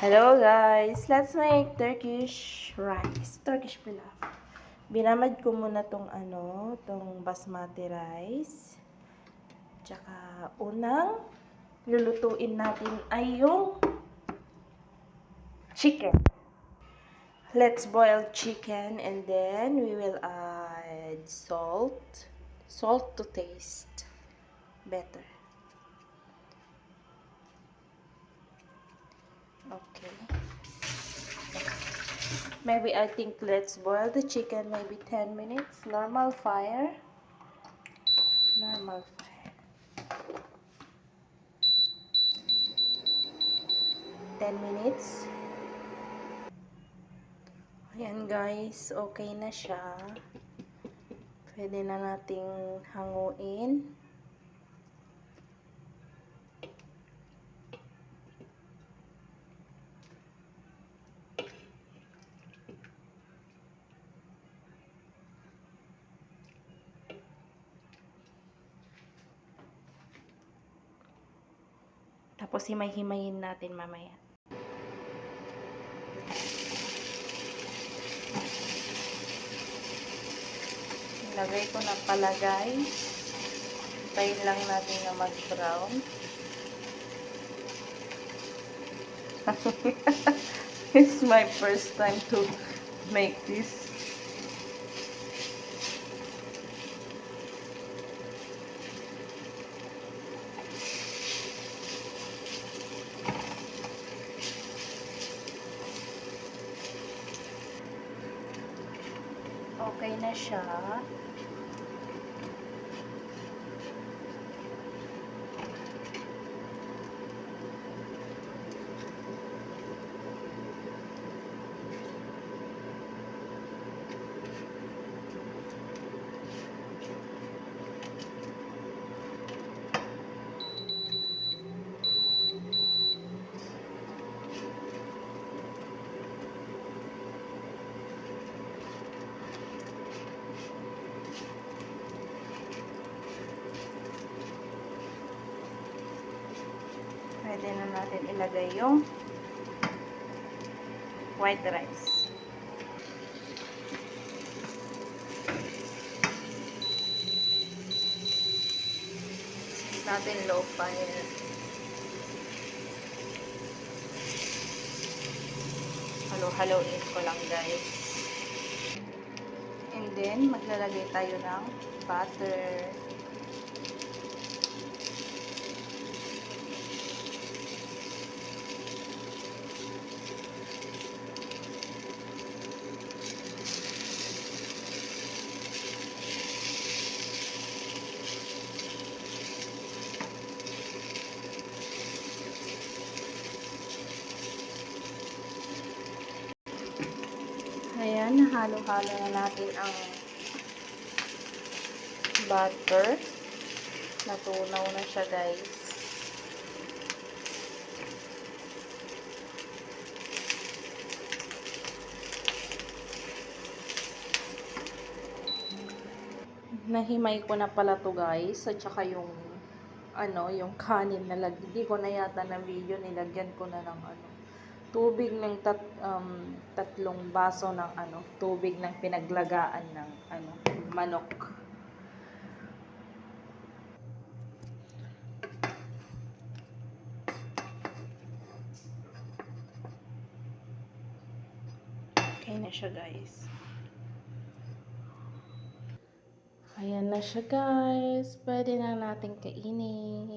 Hello guys! Let's make Turkish rice. Turkish pilaf. Binamad ko muna tong basmati rice. Tsaka unang lulutuin natin ay yung chicken. Let's boil chicken and then we will add salt. Salt to taste better. Okay. Maybe I think let's boil the chicken maybe 10 minutes. Normal fire. Normal fire. 10 minutes. Ayan guys, okay na siya. Pwede na nating hanguin. Tapos himay-himayin natin mamaya. Ilagay ko na palagay. Tayin lang natin na mag-brown. It's my first time to make this. Okay na siya. Pwede na natin ilagay yung white rice. Natin low fire. Halo-haloin ko lang guys. And then, maglalagay tayo ng butter. Ayan, halo-halo na natin ang butter. Natunaw na siya guys. Nahimay ko na pala to guys. At saka yung yung kanin na hindi ko na yata na video, nilagyan ko na ng tubig ng tatlong baso ng tubig ng pinaglagaan ng manok. Okay na siya guys. Ayan na siya guys. Pwede na natin kainin.